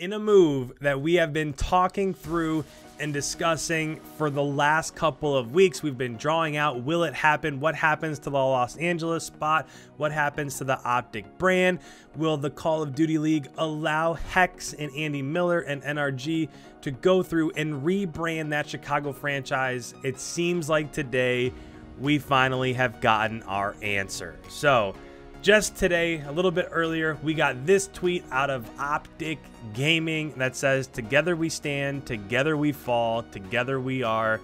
in a move that we have been talking through and discussing for the last couple of weeks. We've been drawing out, will it happen? What happens to the Los Angeles spot? What happens to the OpTic brand? Will the Call of Duty League allow Hecz and Andy Miller and NRG to go through and rebrand that Chicago franchise? It seems like today we finally have gotten our answer. So just today, a little bit earlier, we got this tweet out of OpTic Gaming that says, "Together we stand, together we fall, together we are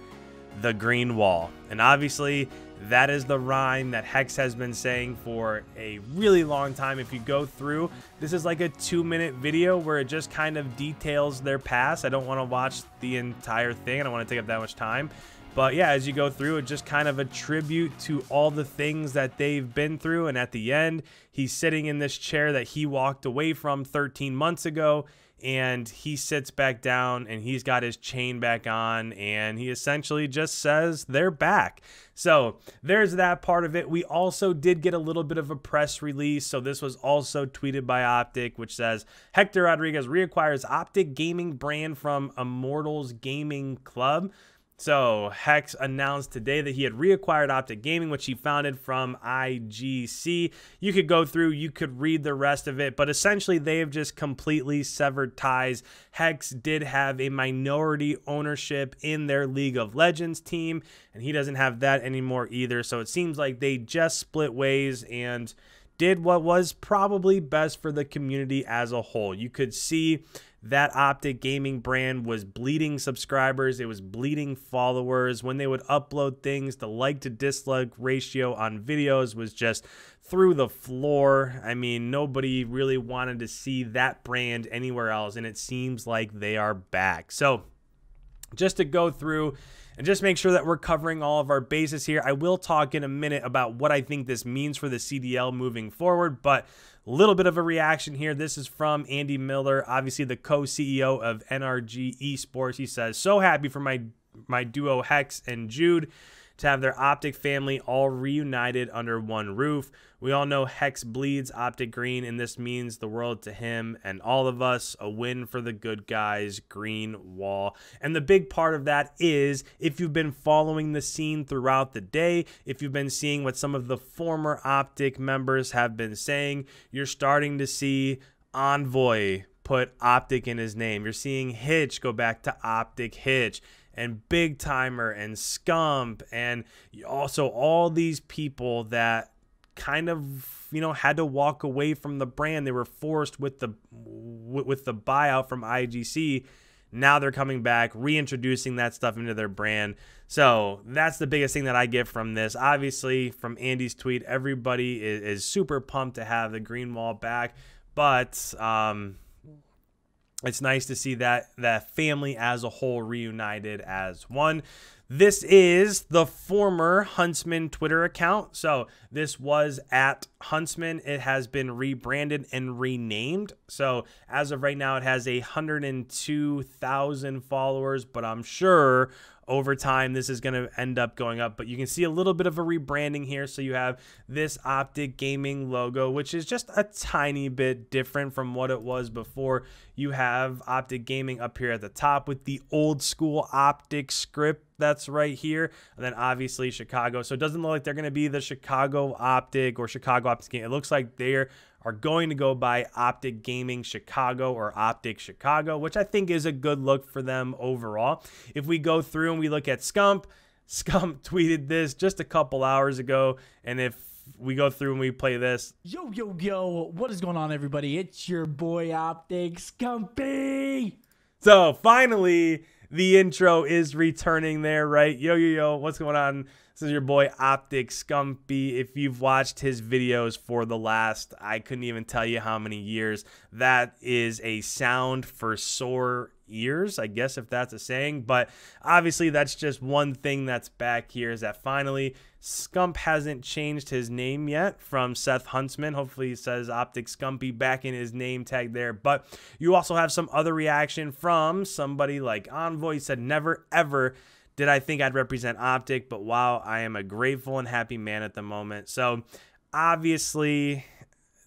the green wall." And obviously, that is the rhyme that Hecz has been saying for a really long time. If you go through, this is like a 2-minute video where it just kind of details their past. I don't want to watch the entire thing. I don't want to take up that much time. But yeah, as you go through, it just kind of a tribute to all the things that they've been through. And at the end, he's sitting in this chair that he walked away from 13 months ago. And he sits back down and he's got his chain back on. And he essentially just says, they're back. So there's that part of it. We also did get a little bit of a press release. So this was also tweeted by OpTic, which says, Hector Rodriguez reacquires OpTic Gaming brand from Immortals Gaming Club. So Hecz announced today that he had reacquired OpTic Gaming, which he founded from IGC. You could go through, you could read the rest of it, but essentially they have just completely severed ties. Hecz did have a minority ownership in their League of Legends team, and he doesn't have that anymore either. So it seems like they just split ways and did what was probably best for the community as a whole. You could see that OpTic Gaming brand was bleeding subscribers. It was bleeding followers. When they would upload things, the like to dislike ratio on videos was just through the floor. I mean, nobody really wanted to see that brand anywhere else, and it seems like they are back. So just to go through and just make sure that we're covering all of our bases here, I will talk in a minute about what I think this means for the CDL moving forward, but a little bit of a reaction here. This is from Andy Miller, obviously the co-CEO of NRG Esports. He says, "So happy for my duo Hecz and Jude to have their OpTic family all reunited under one roof. We all know Hecz bleeds OpTic green, and this means the world to him and all of us. A win for the good guys, green wall." And the big part of that is, if you've been following the scene throughout the day, if you've been seeing what some of the former OpTic members have been saying, you're starting to see Envoy put OpTic in his name. You're seeing Hitch go back to OpTic Hitch, and Big Timer and Scump, and also all these people that kind of, you know, had to walk away from the brand. They were forced with the buyout from IGC. Now they're coming back, reintroducing that stuff into their brand. So that's the biggest thing that I get from this. Obviously, from Andy's tweet, everybody is super pumped to have the green wall back, but it's nice to see that family as a whole reunited as one. This is the former HUNTSMEN Twitter account. So this was at HUNTSMEN. It has been rebranded and renamed. So as of right now, it has 102,000 followers, but I'm sure over time this is going to end up going up. But you can see a little bit of a rebranding here. So you have this OpTic Gaming logo, which is just a tiny bit different from what it was before. You have OpTic Gaming up here at the top with the old school OpTic script that's right here, and then obviously Chicago. So it doesn't look like they're going to be the Chicago OpTic or Chicago OpTic Gaming. It looks like they are going to go by OpTic Gaming Chicago or OpTic Chicago, which I think is a good look for them overall. If we go through and we look at Scump tweeted this just a couple hours ago, and if we go through and we play this. Yo, yo, yo, what is going on, everybody? It's your boy OpTic Scumpy. So finally, the intro is returning there, right? Yo, yo, yo, what's going on? This is your boy OpTic Scumpy. If you've watched his videos for the last, I couldn't even tell you how many years, that is a sound for sore ears, I guess, if that's a saying. But obviously that's just one thing that's back here, is that finally Scump hasn't changed his name yet from Seth Huntsman. Hopefully he says OpTic Scumpy back in his name tag there. But you also have some other reaction from somebody like Envoy. He said, "Never ever did I think I'd represent OpTic, but wow, I am a grateful and happy man at the moment." So obviously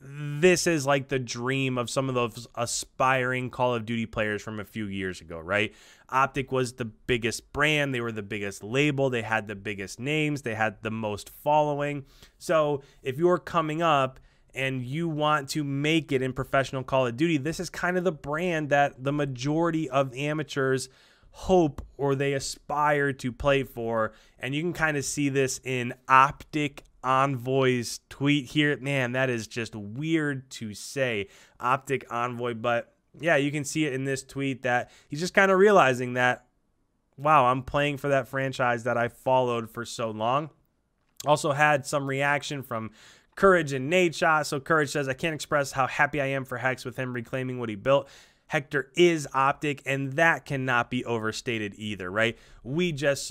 this is like the dream of some of those aspiring Call of Duty players from a few years ago, right? OpTic was the biggest brand. They were the biggest label. They had the biggest names. They had the most following. So if you're coming up and you want to make it in professional Call of Duty, this is kind of the brand that the majority of amateurs hope or they aspire to play for. And you can kind of see this in OpTic Envoy's tweet here. Man, that is just weird to say, OpTic Envoy, but yeah, you can see it in this tweet that he's just kind of realizing that, wow, I'm playing for that franchise that I followed for so long. Also had some reaction from Courage and Nadeshot. So Courage says, I can't express how happy I am for Hecz with him reclaiming what he built. Hector is OpTic, and that cannot be overstated either, right? We just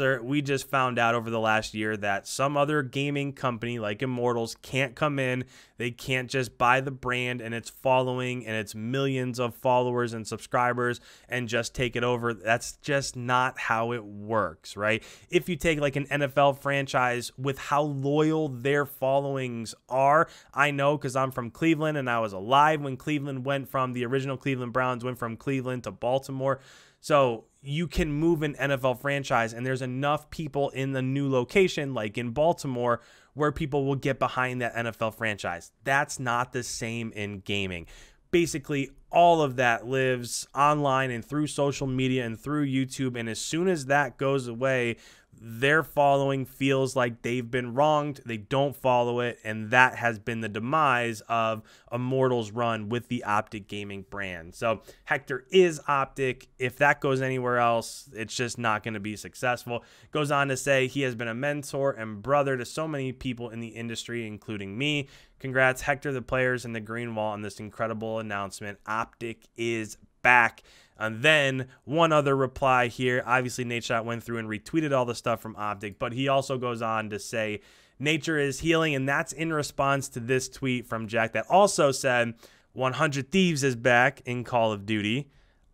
found out over the last year that some other gaming company like Immortals can't come in. They can't just buy the brand and its following and its millions of followers and subscribers and just take it over. That's just not how it works, right? If you take like an NFL franchise with how loyal their followings are, I know because I'm from Cleveland and I was alive when Cleveland went from the original Cleveland Browns went from Cleveland to Baltimore. So you can move an NFL franchise and there's enough people in the new location, like in Baltimore, where people will get behind that NFL franchise. That's not the same in gaming. Basically, all of that lives online and through social media and through YouTube. And as soon as that goes away, their following feels like they've been wronged. They don't follow it. And that has been the demise of Immortals run with the OpTic Gaming brand. So Hector is OpTic. If that goes anywhere else, it's just not going to be successful. Goes on to say he has been a mentor and brother to so many people in the industry, including me. Congrats, Hector, the players, and the Green Wall on this incredible announcement. OpTic is back. And then one other reply here. Obviously, Nadeshot went through and retweeted all the stuff from OpTic, but he also goes on to say nature is healing, and that's in response to this tweet from Jack that also said 100 Thieves is back in Call of Duty.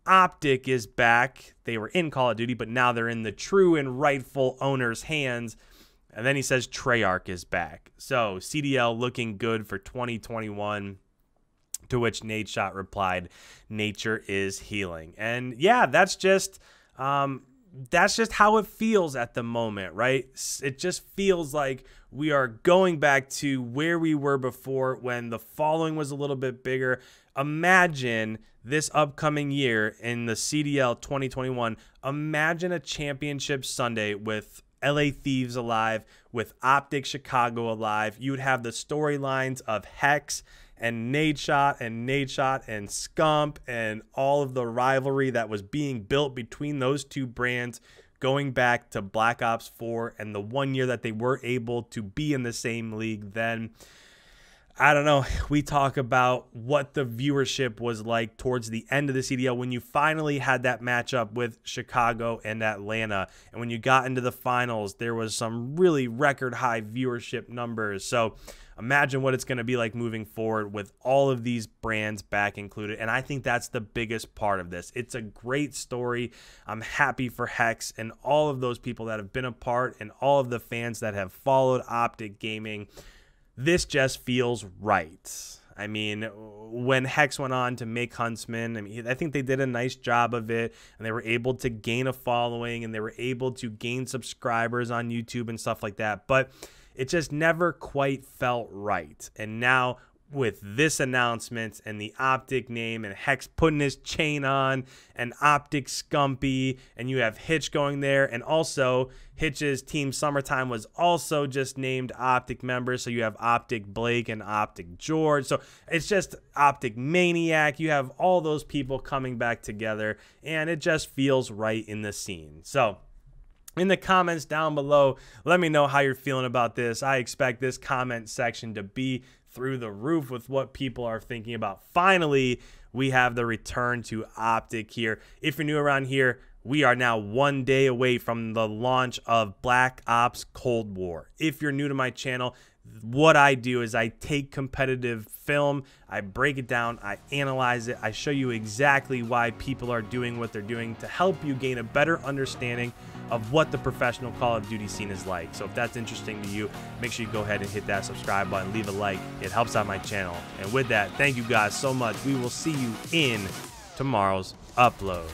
OpTic is back. They were in Call of Duty, but now they're in the true and rightful owner's hands. And then he says Treyarch is back. So CDL looking good for 2021. To which Nadeshot replied, nature is healing. And yeah, that's just how it feels at the moment, right? It just feels like we are going back to where we were before when the following was a little bit bigger. Imagine this upcoming year in the CDL 2021. Imagine a championship Sunday with LA Thieves alive, with OpTic Chicago alive. You would have the storylines of Hecz and Nadeshot and Scump and all of the rivalry that was being built between those two brands going back to Black Ops 4 and the 1 year that they were able to be in the same league then. I don't know. We talk about what the viewership was like towards the end of the CDL when you finally had that matchup with Chicago and Atlanta. And when you got into the finals, there was some really record high viewership numbers. So imagine what it's going to be like moving forward with all of these brands back included. And I think that's the biggest part of this. It's a great story. I'm happy for Hecz and all of those people that have been a part and all of the fans that have followed OpTic Gaming. This feels right. I mean, when Hecz went on to make HUNTSMEN, I mean, I think they did a nice job of it, and they were able to gain a following, and they were able to gain subscribers on YouTube and stuff like that. But it just never quite felt right. And now with this announcement and the OpTic name and Hecz putting his chain on and OpTic Scumpy, and you have Hitch going there, and also Hitch's Team Summertime was also just named OpTic members, so you have OpTic Blake and OpTic George. So it's just OpTic Maniac. You have all those people coming back together, and it just feels right in the scene. So in the comments down below, let me know how you're feeling about this. I expect this comment section to be through the roof with what people are thinking about. Finally, we have the return to OpTic here. If you're new around here, we are now 1 day away from the launch of Black Ops Cold War. If you're new to my channel, What I do is I take competitive film, I break it down, I analyze it, I show you exactly why people are doing what they're doing to help you gain a better understanding of what the professional Call of Duty scene is like. So if that's interesting to you, make sure you go ahead and hit that subscribe button, leave a like. It helps out my channel. And with that, thank you guys so much. We will see you in tomorrow's upload.